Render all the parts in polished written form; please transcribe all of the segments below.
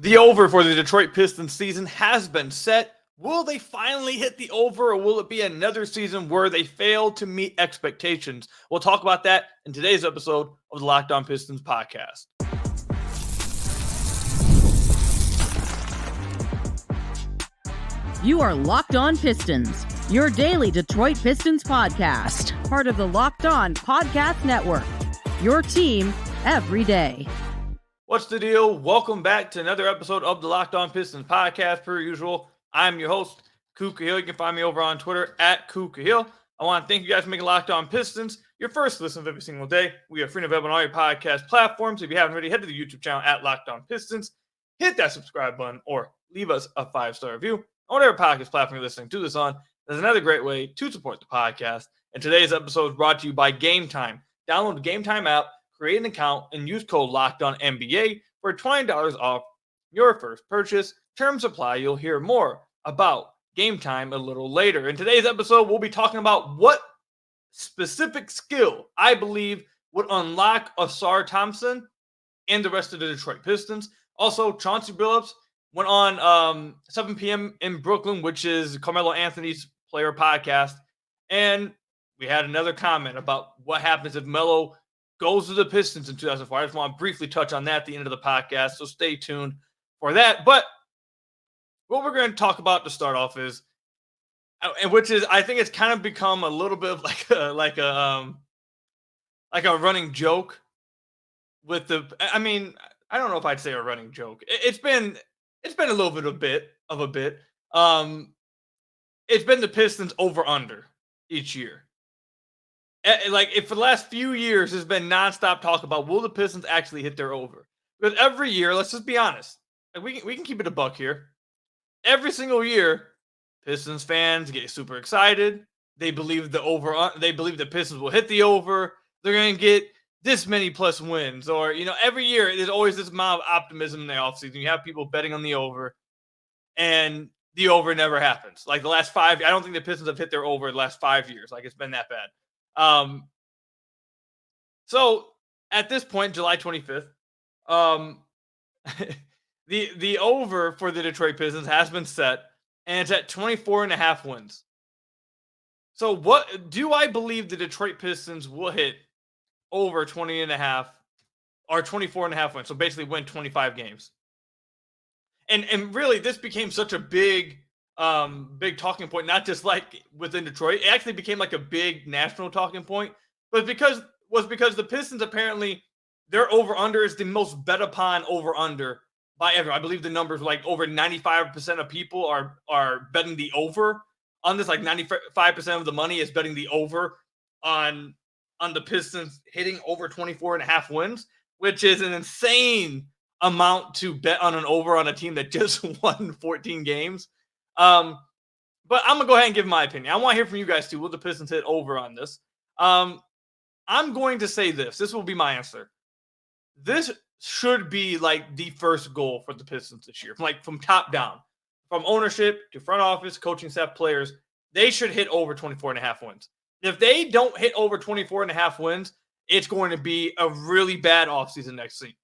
The over for the Detroit Pistons season has been set. Will they finally hit the over, or will it be another season where they fail to meet expectations? We'll talk about that in today's episode of the Locked On Pistons podcast. You are Locked On Pistons, your daily Detroit Pistons podcast, part of the Locked On Podcast Network, your team every day. What's the deal? Welcome back to another episode of the Locked On Pistons podcast. Per usual, I'm your host, Kuka Hill. You can find me over on Twitter at Kuka Hill. I want to thank you guys for making Locked On Pistons your first listen of every single day. We are free and available on all your podcast platforms. If you haven't already, head to the YouTube channel at Locked On Pistons. Hit that subscribe button or leave us a 5-star review on whatever podcast platform you're listening to this on. There's another great way to support the podcast. And today's episode is brought to you by Game Time. Download the Game Time app, create an account, and use code LOCKEDONNBA for $20 off your first purchase. Terms apply. You'll hear more about Game Time a little later. In today's episode, we'll be talking about what specific skill I believe would unlock Ausar Thompson and the rest of the Detroit Pistons. Also, Chauncey Billups went on 7 p.m. in Brooklyn, which is Carmelo Anthony's player podcast. And we had another comment about what happens if Melo goes to the Pistons in 2004. I just want to briefly touch on that at the end of the podcast, so stay tuned for that. But what we're going to talk about to start off is, which is, I think it's kind of become a little bit of like a running joke with the. I mean, I don't know if I'd say a running joke. It's been a little bit of a bit. It's been the Pistons over under each year. Like, if for the last few years, there's been nonstop talk about will the Pistons actually hit their over? Because every year, let's just be honest, like we can keep it a buck here. Every single year, Pistons fans get super excited. They believe they believe the Pistons will hit the over. They're going to get this many plus wins, or every year there's always this amount of optimism in the offseason. You have people betting on the over, and the over never happens. Like the last 5, I don't think the Pistons have hit their over the last 5 years. Like, it's been that bad. So at this point, July 25th, the over for the Detroit Pistons has been set, and it's at 24.5 wins. So what do I believe the Detroit Pistons will hit over 20.5 or 24.5 wins? So basically win 25 games. And really, this became such a big talking point, not just like within Detroit. It actually became like a big national talking point, but because the Pistons, apparently their over under is the most bet upon over under by ever. I believe the numbers like over 95% of people are betting the over on this. Like 95% of the money is betting the over on the Pistons hitting over 24.5 wins, which is an insane amount to bet on an over on a team that just won 14 games. But I'm going to go ahead and give my opinion. I want to hear from you guys too. Will the Pistons hit over on this? I'm going to say this. This will be my answer. This should be like the first goal for the Pistons this year. From top down. From ownership to front office, coaching staff, players. They should hit over 24.5 wins. If they don't hit over 24.5 wins, it's going to be a really bad offseason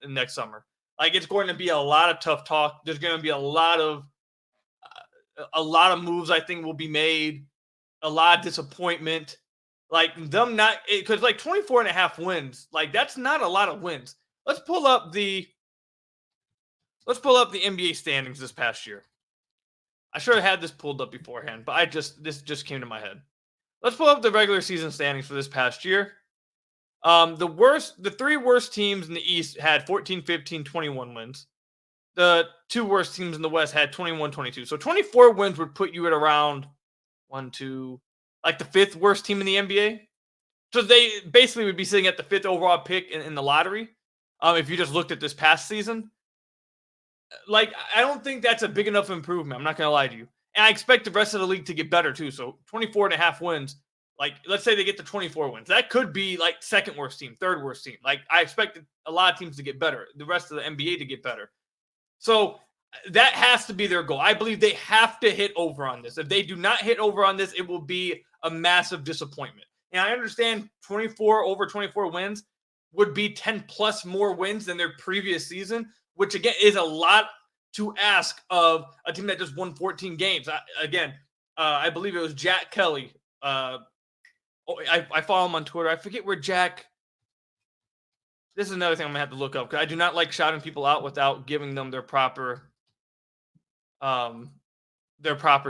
next summer. Like, it's going to be a lot of tough talk. There's going to be a lot of moves I think will be made, a lot of disappointment. Like, them not, because like 24.5 wins, like that's not a lot of wins. Let's pull up the NBA standings this past year. I should have had this pulled up beforehand, but this just came to my head. Let's pull up the regular season standings for this past year. The 3 worst teams in the East had 14, 15, 21 wins. The 2 worst teams in the West had 21, 22. So 24 wins would put you at around like the 5th worst team in the NBA. So they basically would be sitting at the 5th overall pick in the lottery. If you just looked at this past season, like, I don't think that's a big enough improvement. I'm not going to lie to you. And I expect the rest of the league to get better too. So 24.5 wins, like, let's say they get to 24 wins. That could be like 2nd worst team, 3rd worst team. Like, I expect a lot of teams to get better, the rest of the NBA to get better. So that has to be their goal. I believe they have to hit over on this. If they do not hit over on this, it will be a massive disappointment. And I understand over 24 wins would be 10 plus more wins than their previous season, which again is a lot to ask of a team that just won 14 games. I believe it was Jack Kelly. I follow him on Twitter. I forget where Jack. This is another thing I'm gonna have to look up because I do not like shouting people out without giving them their proper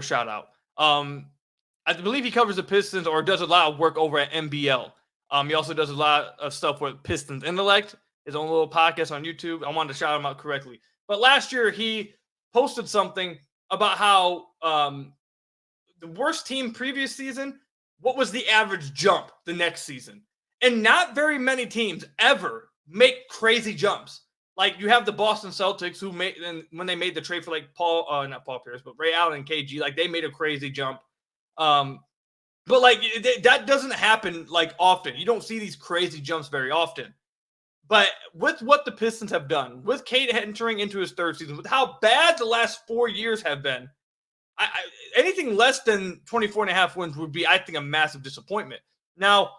shout out. I believe he covers the Pistons or does a lot of work over at NBL. He also does a lot of stuff with Pistons Intellect, his own little podcast on YouTube. I wanted to shout him out correctly. But last year he posted something about how the worst team previous season, what was the average jump the next season? And not very many teams ever make crazy jumps. Like you have the Boston Celtics who made, and when they made the trade for like not Paul Pierce, but Ray Allen and KG, like they made a crazy jump. But like that doesn't happen like often. You don't see these crazy jumps very often. But with what the Pistons have done, with Cade entering into his third season, with how bad the last 4 years have been, anything less than 24.5 wins would be, I think, a massive disappointment. Now,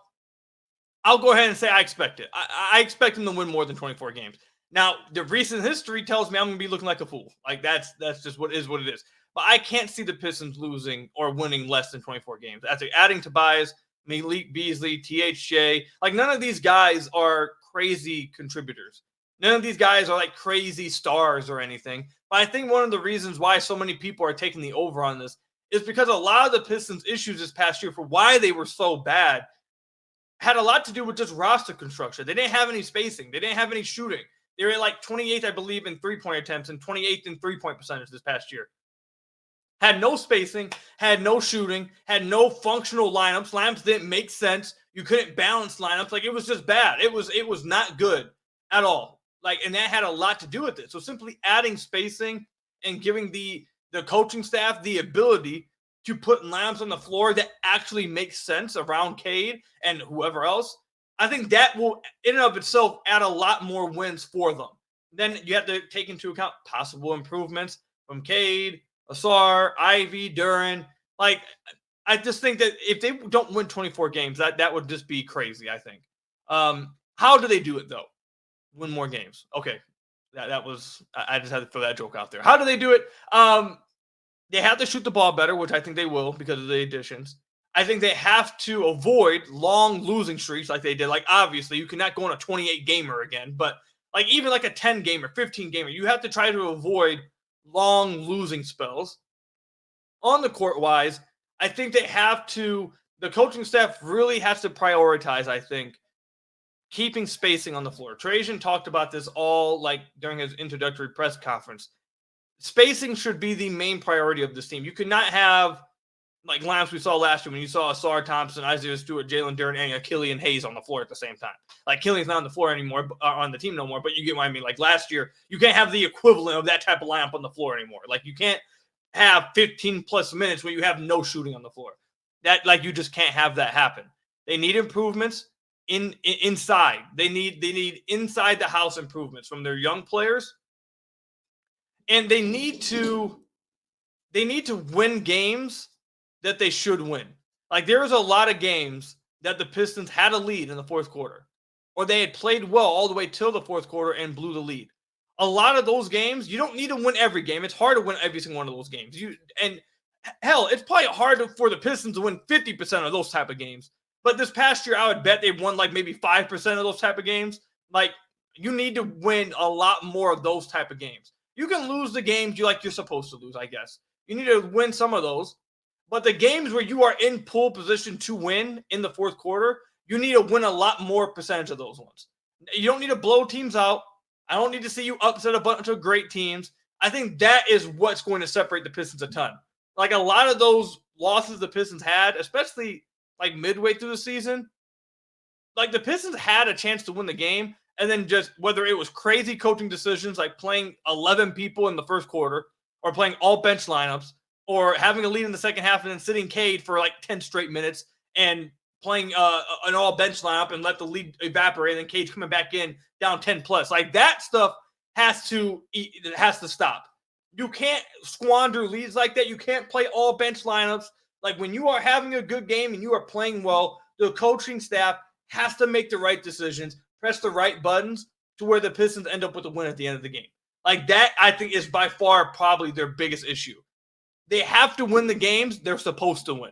I'll go ahead and say I expect it. I expect him to win more than 24 games. Now, the recent history tells me I'm going to be looking like a fool. Like, that's just what it is. But I can't see the Pistons losing or winning less than 24 games. That's adding Tobias, Malik Beasley, THJ. Like, none of these guys are crazy contributors. None of these guys are, like, crazy stars or anything. But I think one of the reasons why so many people are taking the over on this is because a lot of the Pistons' issues this past year for why they were so bad had a lot to do with just roster construction. They didn't have any spacing. They didn't have any shooting. They were like 28th, I believe, in three-point attempts and 28th in three-point percentage this past year. Had no spacing, had no shooting, had no functional lineups. Lineups didn't make sense. You couldn't balance lineups. Like, it was just bad. It was not good at all. Like, and that had a lot to do with it. So simply adding spacing and giving the coaching staff the ability to put lineups on the floor that actually makes sense around Cade and whoever else, I think that will, in and of itself, add a lot more wins for them. Then you have to take into account possible improvements from Cade, Asar, Ivy, Duran. Like, I just think that if they don't win 24 games, that would just be crazy, I think. How do they do it, though? Win more games. Okay. That was, I just had to throw that joke out there. How do they do it? They have to shoot the ball better, which I think they will because of the additions. I think they have to avoid long losing streaks like they did. Like, obviously, you cannot go on a 28-gamer again, but like even like a 10-gamer, 15-gamer, you have to try to avoid long losing spells. On the court-wise, I think they have to, the coaching staff really has to prioritize, I think, keeping spacing on the floor. Trajan talked about this all like during his introductory press conference. Spacing should be the main priority of this team. You could not have like lineups we saw last year when you saw Asar Thompson, Isaiah Stewart, Jalen Duren, and Killian Hayes on the floor at the same time. Like, Killian's not on the floor anymore, on the team no more, but you get what I mean. Like, last year, you can't have the equivalent of that type of lineup on the floor anymore. Like, you can't have 15-plus minutes when you have no shooting on the floor. That, like, you just can't have that happen. They need improvements inside. They need inside the house improvements from their young players. And they need to win games that they should win. Like, there was a lot of games that the Pistons had a lead in the fourth quarter, or they had played well all the way till the fourth quarter and blew the lead. A lot of those games, you don't need to win every game. It's hard to win every single one of those games. And hell, it's probably hard for the Pistons to win 50% of those type of games. But this past year, I would bet they've won like maybe 5% of those type of games. Like, you need to win a lot more of those type of games. You can lose the games you're supposed to lose, I guess. You need to win some of those. But the games where you are in pole position to win in the fourth quarter, you need to win a lot more percentage of those ones. You don't need to blow teams out. I don't need to see you upset a bunch of great teams. I think that is what's going to separate the Pistons a ton. Like, a lot of those losses the Pistons had, especially like midway through the season, like the Pistons had a chance to win the game. And then just whether it was crazy coaching decisions like playing 11 people in the first quarter or playing all bench lineups or having a lead in the second half and then sitting Cade for like 10 straight minutes and playing an all bench lineup and let the lead evaporate and then Cade coming back in down 10 plus. Like, that stuff has to stop. You can't squander leads like that. You can't play all bench lineups. Like, when you are having a good game and you are playing well, the coaching staff has to make the right decisions, press the right buttons to where the Pistons end up with a win at the end of the game. Like that, I think, is by far probably their biggest issue. They have to win the games they're supposed to win.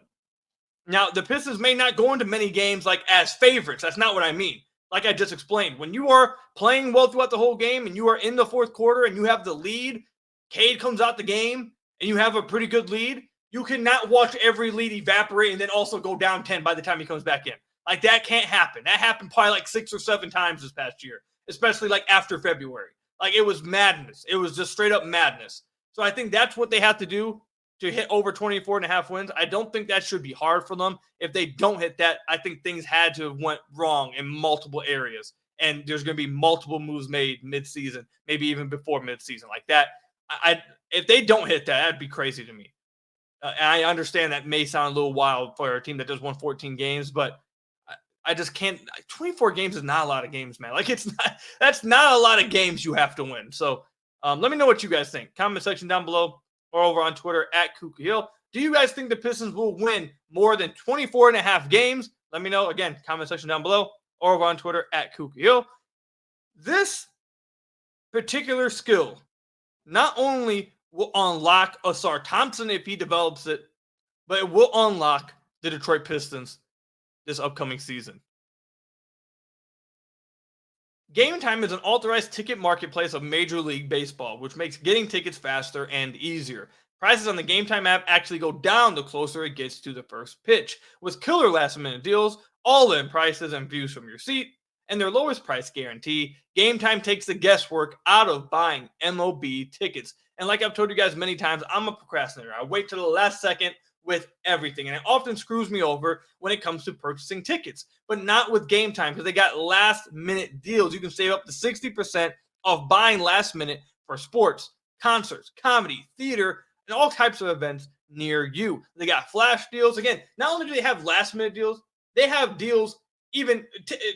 Now, the Pistons may not go into many games like as favorites. That's not what I mean. Like I just explained, when you are playing well throughout the whole game and you are in the fourth quarter and you have the lead, Cade comes out the game and you have a pretty good lead, you cannot watch every lead evaporate and then also go down 10 by the time he comes back in. Like that can't happen. That happened probably like 6 or 7 times this past year, especially like after February. Like it was madness. It was just straight up madness. So I think that's what they have to do to hit over 24.5 wins. I don't think that should be hard for them. If they don't hit that, I think things had to have went wrong in multiple areas. And there's going to be multiple moves made mid-season, maybe even before mid-season like that. If they don't hit that, that'd be crazy to me. And I understand that may sound a little wild for a team that just won 14 games, but I just can't. 24 games is not a lot of games, man. Like that's not a lot of games you have to win. So let me know what you guys think. Comment section down below or over on Twitter at Kuka Hill. Do you guys think the Pistons will win more than 24.5 games? Let me know. Again, comment section down below or over on Twitter at Kuka Hill. This particular skill not only will unlock Ausar Thompson if he develops it, but it will unlock the Detroit Pistons this upcoming season. Game Time is an authorized ticket marketplace of Major League Baseball, which makes getting tickets faster and easier. Prices on the Game Time app actually go down the closer it gets to the first pitch, with killer last-minute deals, all-in prices, and views from your seat, and their lowest price guarantee. Game Time takes the guesswork out of buying MLB tickets. And like I've told you guys many times, I'm a procrastinator. I wait till the last second with everything, and it often screws me over when it comes to purchasing tickets, but not with Game Time because they got last minute deals. You can save up to 60% off buying last minute for sports, concerts, comedy, theater, and all types of events near you. They got flash deals. Again, not only do they have last minute deals, they have deals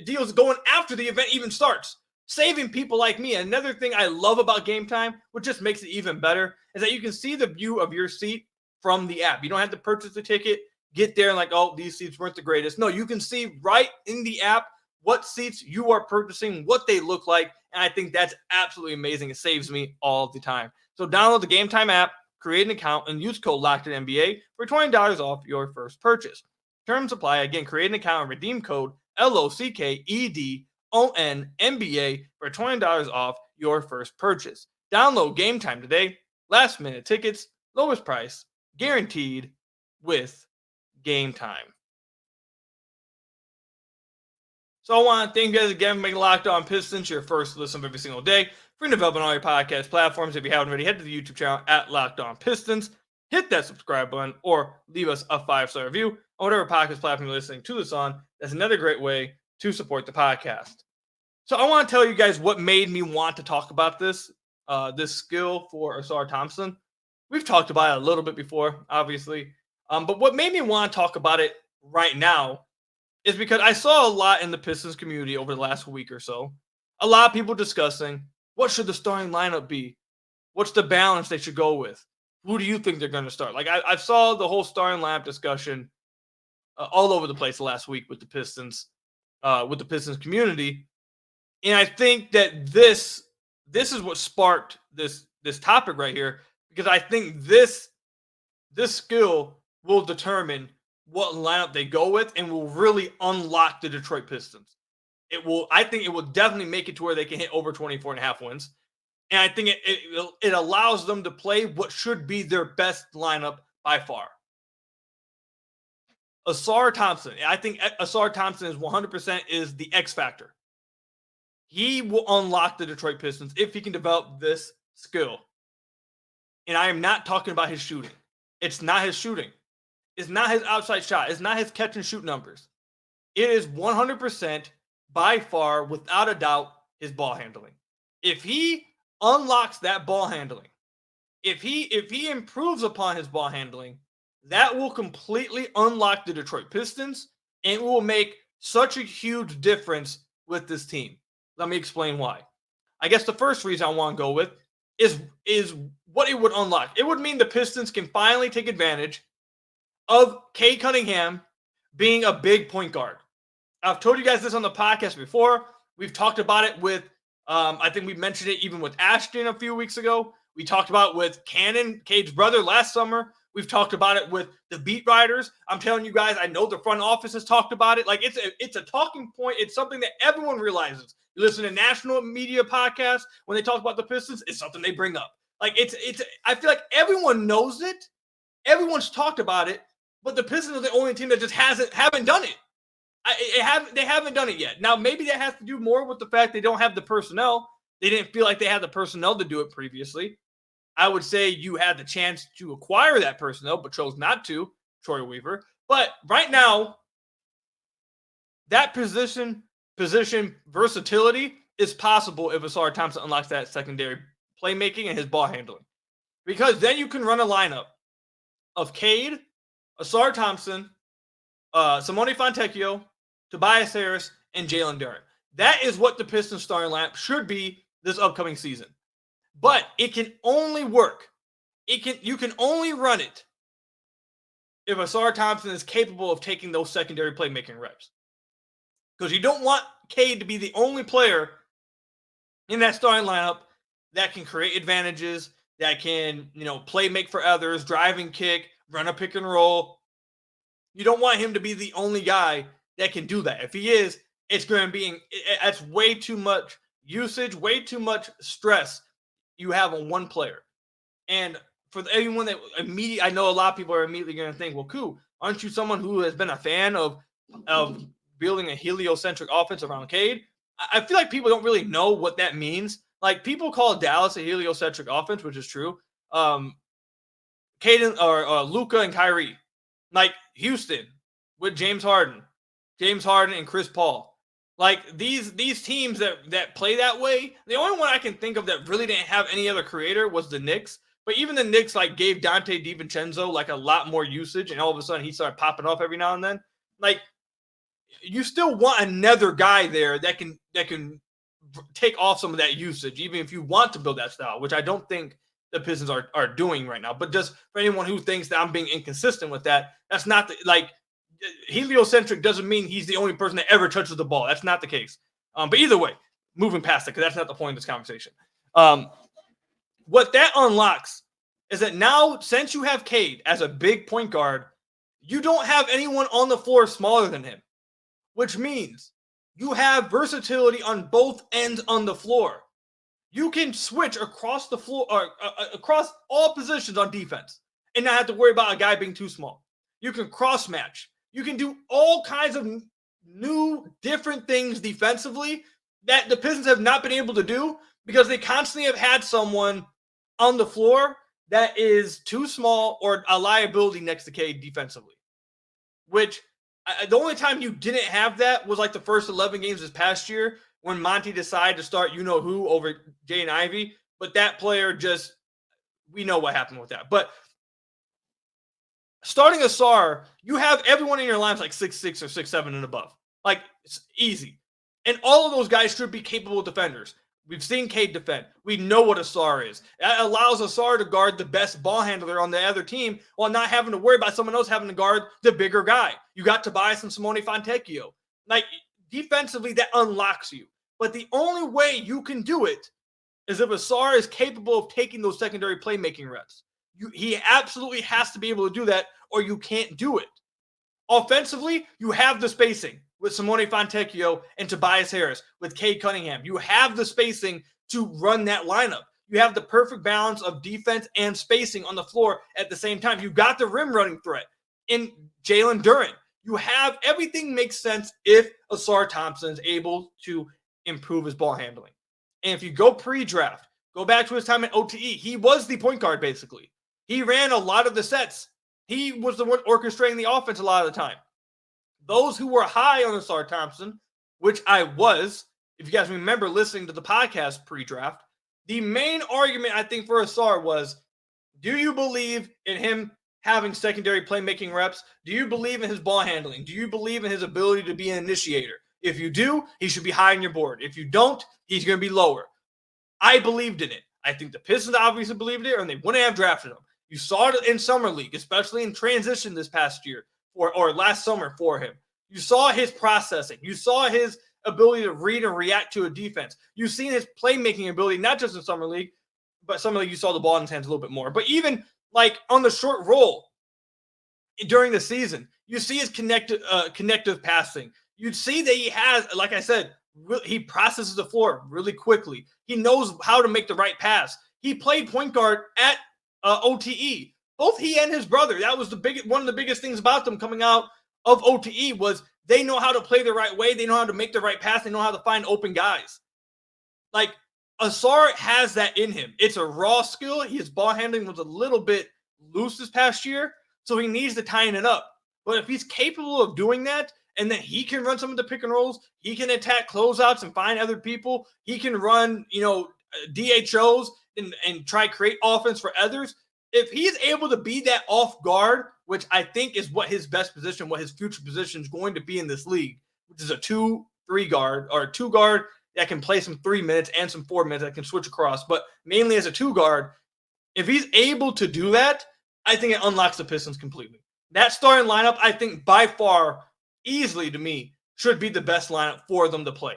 deals going after the event even starts, saving people like me. Another thing I love about Game Time, which just makes it even better, is that you can see the view of your seat from the app. You don't have to purchase the ticket, get there and like, oh, these seats weren't the greatest. No, you can see right in the app what seats you are purchasing, what they look like. And I think that's absolutely amazing. It saves me all the time. So download the Game Time app, create an account, and use code LOCKEDONNBA for $20 off your first purchase. Terms apply. Again, create an account and redeem code LOCKEDONNBA for $20 off your first purchase. Download Game Time today. Last minute tickets, lowest price, guaranteed with Game Time. So I want to thank you guys again for making Locked On Pistons your first listen every single day. Free and available on all your podcast platforms. If you haven't already, head to the YouTube channel at Locked On Pistons. Hit that subscribe button or leave us a 5-star review on whatever podcast platform you're listening to this on. That's another great way to support the podcast. So I want to tell you guys what made me want to talk about this skill for Ausar Thompson. We've talked about it a little bit before, obviously. But what made me want to talk about it right now is because I saw a lot in the Pistons community over the last week or so. A lot of people discussing, what should the starting lineup be? What's the balance they should go with? Who do you think they're going to start? Like I saw the whole starting lineup discussion all over the place last week with the Pistons community. And I think that this is what sparked this topic right here, because I think this skill will determine what lineup they go with and will really unlock the Detroit Pistons. I think it will definitely make it to where they can hit over 24.5 wins. And I think it allows them to play what should be their best lineup by far. Ausar Thompson. I think Ausar Thompson is 100% is the X factor. He will unlock the Detroit Pistons if he can develop this skill. And I am not talking about his shooting. It's not his shooting. It's not his outside shot. It's not his catch and shoot numbers. It is 100% by far, without a doubt, his ball handling. If he unlocks that ball handling, if he improves upon his ball handling, that will completely unlock the Detroit Pistons and will make such a huge difference with this team. Let me explain why. I guess the first reason I want to go with is what it would unlock. It would mean the Pistons can finally take advantage of Cade Cunningham being a big point guard. I've told you guys this on the podcast before. We've talked about it with I think we mentioned it even with Ashton a few weeks ago. We talked about it with Cannon, Cade's brother, last summer. We've talked about it with the beat writers. I'm telling you guys, I know the front office has talked about it. Like it's a talking point. It's something that everyone realizes. You listen to national media podcasts when they talk about the Pistons, it's something they bring up. Like it's I feel like everyone knows it. Everyone's talked about it, but the Pistons are the only team that just haven't done it. They haven't done it yet. Now maybe that has to do more with the fact they don't have the personnel. They didn't feel like they had the personnel to do it previously. I would say you had the chance to acquire that personnel, but chose not to, Troy Weaver. But right now, that position versatility is possible if Ausar Thompson unlocks that secondary playmaking and his ball handling. Because then you can run a lineup of Cade, Ausar Thompson, Simone Fontecchio, Tobias Harris, and Jalen Duren. That is what the Pistons starting lineup should be this upcoming season. But it can only work. You can only run it if Ausar Thompson is capable of taking those secondary playmaking reps. Because you don't want Cade to be the only player in that starting lineup that can create advantages, that can, play make for others, drive and kick, run a pick and roll. You don't want him to be the only guy that can do that. If he is, it's going to be, that's way too much usage, way too much stress you have on one player. And for anyone that I know a lot of people are immediately going to think, well, Koo, aren't you someone who has been a fan of building a heliocentric offense around Cade? I feel like people don't really know what that means. Like, people call Dallas a heliocentric offense, which is true. Cade or Luka and Kyrie. Like Houston with James Harden and Chris Paul. Like these teams that play that way, the only one I can think of that really didn't have any other creator was the Knicks. But even the Knicks gave Dante DiVincenzo a lot more usage, and all of a sudden he started popping off every now and then. Like, you still want another guy there that can take off some of that usage, even if you want to build that style, which I don't think the Pistons are doing right now. But just for anyone who thinks that I'm being inconsistent with that, that's not heliocentric doesn't mean he's the only person that ever touches the ball. That's not the case. But either way, moving past it, because that's not the point of this conversation. What that unlocks is that now, since you have Cade as a big point guard, you don't have anyone on the floor smaller than him, which means you have versatility on both ends on the floor. You can switch across the floor, across all positions on defense, and not have to worry about a guy being too small. You can cross match. You can do all kinds of new, different things defensively that the Pistons have not been able to do because they constantly have had someone on the floor that is too small or a liability next to Cade defensively. Which, the only time you didn't have that was the first 11 games this past year when Monty decided to start you-know-who over Jaden Ivey. But that player we know what happened with that. But starting Ausar, you have everyone in your lines 6'6" or 6'7" and above. It's easy. And all of those guys should be capable defenders. We've seen Cade defend. We know what Ausar is. That allows Ausar to guard the best ball handler on the other team while not having to worry about someone else having to guard the bigger guy. You got Tobias and Simone Fontecchio. Defensively, that unlocks you. But the only way you can do it is if Ausar is capable of taking those secondary playmaking reps. He absolutely has to be able to do that, or you can't do it. Offensively, you have the spacing with Simone Fontecchio and Tobias Harris, with Cade Cunningham. You have the spacing to run that lineup. You have the perfect balance of defense and spacing on the floor at the same time. You got the rim running threat in Jalen Duren. You have everything makes sense if Ausar Thompson is able to improve his ball handling. And if you go pre-draft, go back to his time at OTE, he was the point guard basically. He ran a lot of the sets. He was the one orchestrating the offense a lot of the time. Those who were high on Ausar Thompson, which I was, if you guys remember listening to the podcast pre-draft, the main argument I think for Ausar was, do you believe in him having secondary playmaking reps? Do you believe in his ball handling? Do you believe in his ability to be an initiator? If you do, he should be high on your board. If you don't, he's going to be lower. I believed in it. I think the Pistons obviously believed it, or they wouldn't have drafted him. You saw it in Summer League, especially in transition this past year or last summer for him. You saw his processing. You saw his ability to read and react to a defense. You've seen his playmaking ability, not just in Summer League, but Summer League you saw the ball in his hands a little bit more. But even like on the short roll during the season, you see his connective passing. You'd see that he has, like I said, he processes the floor really quickly. He knows how to make the right pass. He played point guard at OTE. Both he and his brother, that was one of the biggest things about them coming out of OTE was they know how to play the right way. They know how to make the right pass. They know how to find open guys. Like, Ausar has that in him. It's a raw skill. His ball handling was a little bit loose this past year, so he needs to tighten it up. But if he's capable of doing that, and then he can run some of the pick and rolls, he can attack closeouts and find other people, he can run, DHOs and try to create offense for others. If he's able to be that off guard, which I think is what his best position, what his future position is going to be in this league, which is a 2-3 guard or a 2 guard that can play some 3 minutes and some 4 minutes that can switch across, but mainly as a 2 guard. If he's able to do that, I think it unlocks the Pistons completely. That starting lineup, I think by far, easily to me, should be the best lineup for them to play.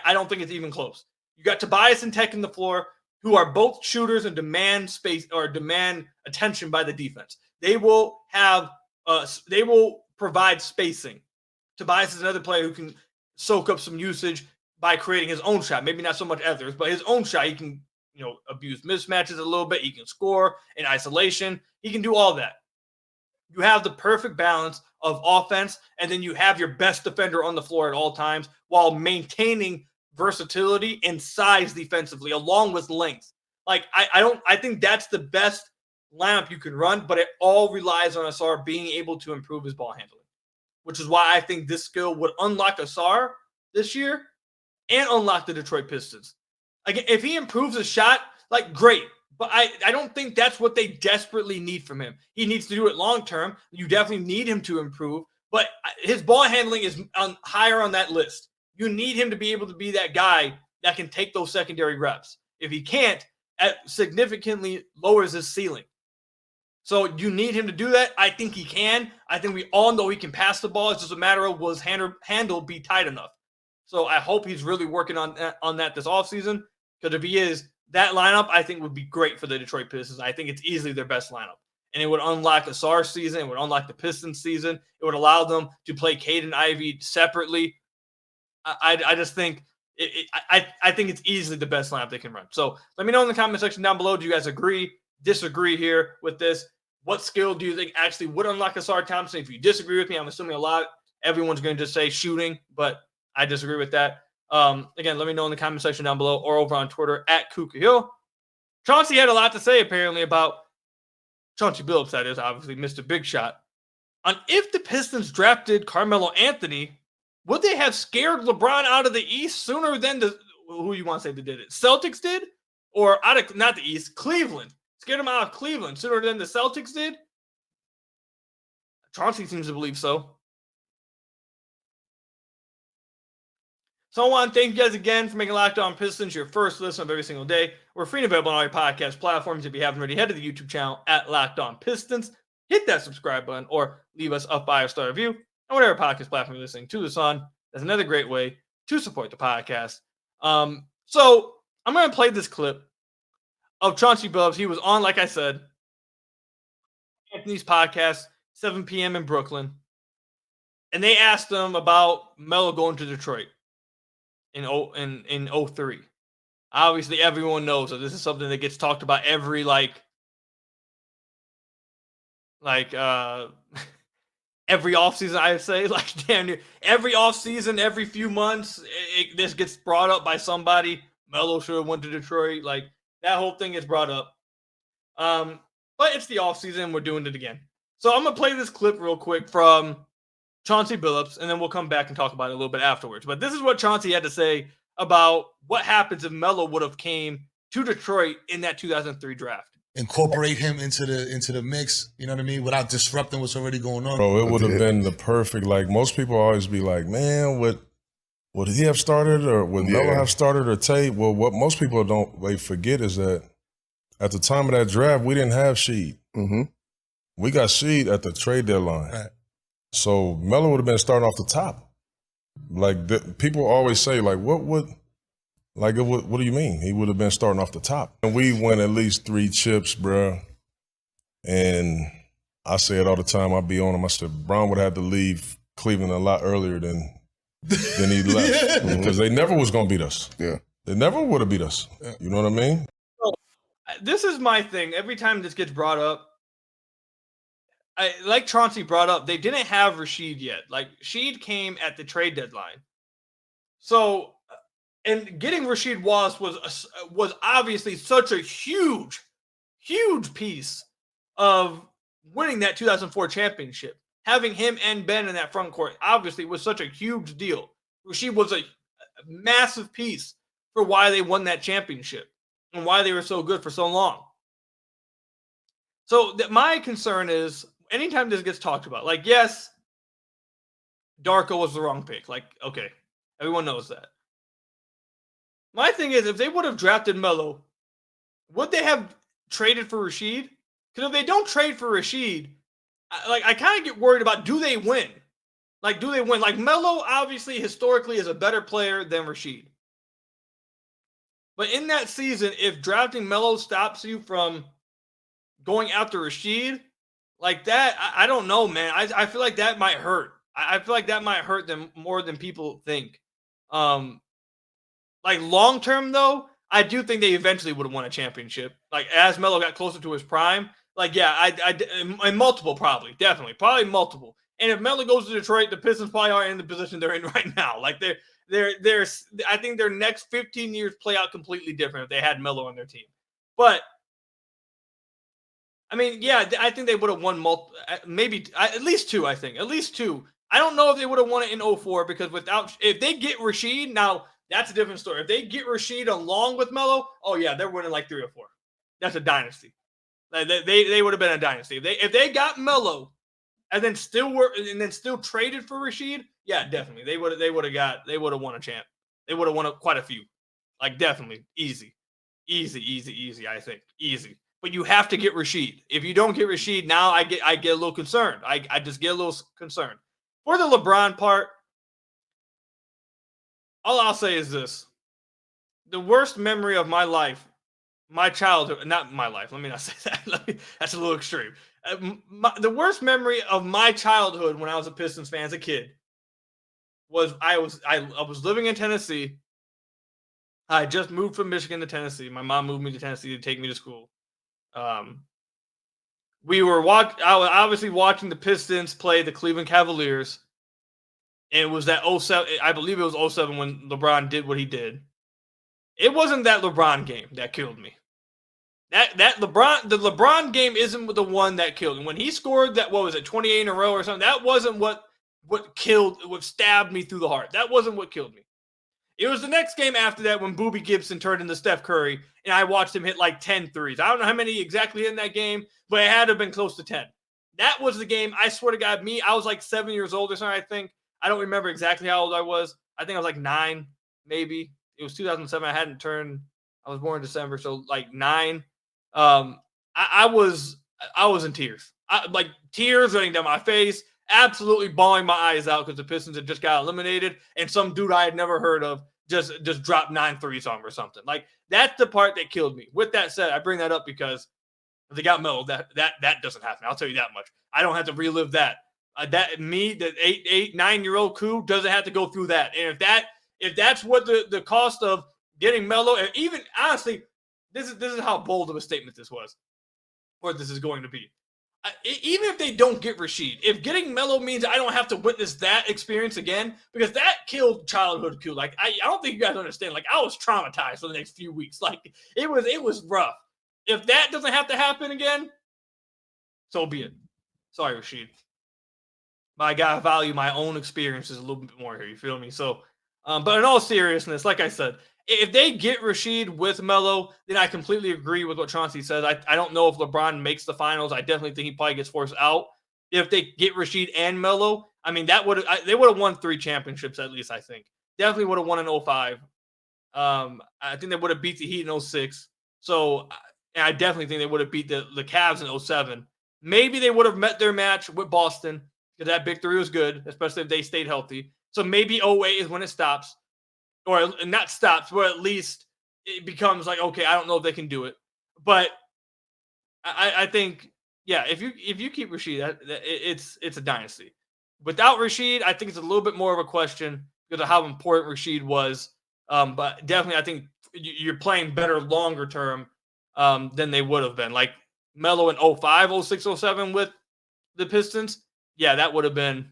I don't think it's even close. You got Tobias and Tech in the floor, who are both shooters and demand space or demand attention by the defense. They will provide spacing. Tobias is another player who can soak up some usage by creating his own shot. Maybe not so much others, but his own shot. He can, abuse mismatches a little bit. He can score in isolation. He can do all that. You have the perfect balance of offense, and then you have your best defender on the floor at all times while maintaining versatility and size defensively along with length. Like, I think that's the best lineup you can run, but it all relies on Ausar being able to improve his ball handling, which is why I think this skill would unlock Ausar this year and unlock the Detroit Pistons. Again, if he improves his shot, like, great. But I don't think that's what they desperately need from him. He needs to do it long term. You definitely need him to improve. But his ball handling is higher on that list. You need him to be able to be that guy that can take those secondary reps. If he can't, it significantly lowers his ceiling. So you need him to do that. I think he can. I think we all know he can pass the ball. It's just a matter of will his handle be tight enough. So I hope he's really working on that this offseason, because if he is, that lineup, I think, would be great for the Detroit Pistons. I think it's easily their best lineup. And it would unlock Ausar's season. It would unlock the Pistons season. It would allow them to play Caden Ivey separately. I just think I think it's easily the best lineup they can run. So let me know in the comment section down below. Do you guys agree, disagree here with this? What skill do you think actually would unlock Ausar Thompson? If you disagree with me, I'm assuming everyone's going to just say shooting, but I disagree with that. Again, let me know in the comment section down below or over on Twitter at KukaHill. Chauncey had a lot to say apparently about Chauncey Billups, that is, obviously Mr. Big Shot, on if the Pistons drafted Carmelo Anthony, would they have scared LeBron out of the East sooner than who you want to say that did it? Celtics did? Or out of, not the East, Cleveland. Scared him out of Cleveland sooner than the Celtics did? Chauncey seems to believe so. So I want to thank you guys again for making Locked On Pistons your first listen of every single day. We're free and available on all your podcast platforms. If you haven't already, head to the YouTube channel at Locked On Pistons. Hit that subscribe button or leave us a 5-star review on whatever podcast platform you're listening to this on. That's another great way to support the podcast. So I'm going to play this clip of Chauncey Billups. He was on, like I said, Anthony's podcast, 7 p.m. in Brooklyn. And they asked him about Melo going to Detroit in 03. Obviously, everyone knows that this is something that gets talked about every every offseason, I would say. Like, damn near every offseason, every few months, this gets brought up by somebody. Melo should have went to Detroit. Like, that whole thing gets brought up. But it's the offseason, we're doing it again. So I'm going to play this clip real quick from Chauncey Billups, and then we'll come back and talk about it a little bit afterwards. But this is what Chauncey had to say about what happens if Melo would have came to Detroit in that 2003 draft. Incorporate him into the mix, you know what I mean, without disrupting what's already going on. Bro, it would have been the perfect, like, most people always be like, man, would he have started or would Melo have started or Tate? Well, what most people forget is that at the time of that draft, we didn't have Sheed. Mm-hmm. We got Sheed at the trade deadline. Right. So Melo would have been starting off the top. Like people always say, like, what do you mean? He would have been starting off the top. And we won at least 3 chips, bro. And I say it all the time. I be on him. I said, Bron would have had to leave Cleveland a lot earlier than he left because they never was going to beat us. Yeah. They never would have beat us. You know what I mean? So, this is my thing. Every time this gets brought up, like Chauncey brought up, they didn't have Rashid yet. Like, Sheed came at the trade deadline. So, and getting Rasheed Wallace was obviously such a huge piece of winning that 2004 championship. Having him and Ben in that front court obviously was such a huge deal. Rasheed was a massive piece for why they won that championship and why they were so good for so long. So my concern is anytime this gets talked about, like, yes, Darko was the wrong pick. Like, okay, everyone knows that. My thing is, if they would have drafted Melo, would they have traded for Rasheed? Because if they don't trade for Rasheed, I kind of get worried about, do they win? Like, do they win? Like, Melo, obviously, historically, is a better player than Rasheed. But in that season, if drafting Melo stops you from going after Rasheed, like that, I don't know, man. I feel like that might hurt. I feel like that might hurt them more than people think. Like, long-term, though, I do think they eventually would have won a championship. Like, as Melo got closer to his prime, like, yeah, and multiple probably, definitely, probably multiple. And if Melo goes to Detroit, the Pistons probably aren't in the position they're in right now. Like, I think their next 15 years play out completely different if they had Melo on their team. But, I mean, yeah, I think they would have won maybe at least 2, I think. At least 2. I don't know if they would have won it in 2004 because if they get Rasheed, now that's a different story. If they get Rasheed along with Melo, oh yeah, they're winning like 3 or 4. That's a dynasty. They would have been a dynasty. If they got Melo and then still traded for Rasheed, yeah, definitely. They would have won a champ. They would have won quite a few. Like, definitely. Easy, I think. Easy. But you have to get Rasheed. If you don't get Rasheed, now I get a little concerned. I just get a little concerned. For the LeBron part, all I'll say is this. The worst memory of my life, my childhood, not my life, let me not say that. That's a little extreme. The worst memory of my childhood when I was a Pistons fan as a kid was I was living in Tennessee. I just moved from Michigan to Tennessee. My mom moved me to Tennessee to take me to school. I was obviously watching the Pistons play the Cleveland Cavaliers. And it was that 07, I believe it was 07 when LeBron did what he did. It wasn't that LeBron game that killed me. The LeBron game isn't the one that killed him. When he scored that, 28 in a row or something, that wasn't what stabbed me through the heart. That wasn't what killed me. It was the next game after that when Boobie Gibson turned into Steph Curry, and I watched him hit like 10 threes. I don't know how many exactly in that game, but it had to have been close to 10. That was the game, I swear to God, I was like 7 years old or something, I think. I don't remember exactly how old I was. I think I was like 9, maybe. It was 2007. I was born in December, so like 9. I was in tears. Like tears running down my face, absolutely bawling my eyes out because the Pistons had just got eliminated and some dude I had never heard of just dropped 9 threes on him or something. Like, that's the part that killed me. With that said, I bring that up because if they got Melo, that doesn't happen. I'll tell you that much. I don't have to relive that. The 8, 9-year-old Koo doesn't have to go through that. And if that's what the cost of getting Melo, and even honestly, this is how bold of a statement this was, or this is going to be. Even if they don't get Rasheed, if getting Melo means I don't have to witness that experience again, because that killed childhood Koo. Like, I don't think you guys understand. Like, I was traumatized for the next few weeks. Like, it was rough. If that doesn't have to happen again, so be it. Sorry, Rasheed. But I gotta value my own experiences a little bit more here. You feel me? So, but in all seriousness, like I said, if they get Rasheed with Melo, then I completely agree with what Chauncey says. I don't know if LeBron makes the finals. I definitely think he probably gets forced out. If they get Rasheed and Melo, I mean, they would have won 3 championships at least. I think definitely would have won in 2005. I think they would have beat the Heat in 2006. So, and I definitely think they would have beat the Cavs in 2007. Maybe they would have met their match with Boston. Because that big 3 was good, especially if they stayed healthy. So maybe 08 is when it stops, or not stops, but at least it becomes like, okay, I don't know if they can do it. But I think, yeah, if you keep Rashid, it's a dynasty. Without Rashid, I think it's a little bit more of a question because of how important Rashid was. But definitely, I think you're playing better longer term than they would have been. Like Melo in 05, 06, 07 with the Pistons. Yeah, that would have been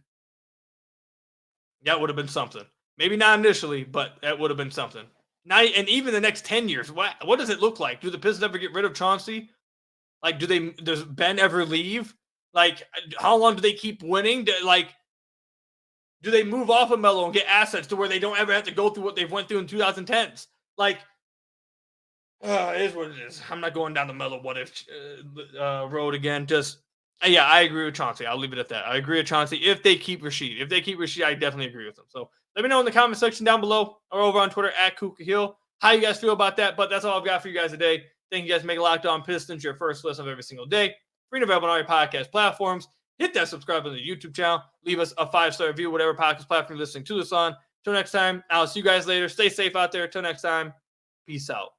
something. Maybe not initially, but that would have been something. Now, and even the next 10 years, what does it look like? Do the Pistons ever get rid of Chauncey? Like, does Ben ever leave? Like, how long do they keep winning? Do they move off of Melo and get assets to where they don't ever have to go through what they've went through in 2010s? Like, it is what it is. I'm not going down the Melo what if road again. Just, yeah, I agree with Chauncey. I'll leave it at that. I agree with Chauncey. If they keep Rashid, I definitely agree with them. So let me know in the comment section down below or over on Twitter at Kuka Hill how you guys feel about that. But that's all I've got for you guys today. Thank you guys for making Locked On Pistons your first listen of every single day. Free and available on all your podcast platforms. Hit that subscribe on the YouTube channel. Leave us a 5-star review, whatever podcast platform you're listening to this on. Till next time, I'll see you guys later. Stay safe out there. Till next time, peace out.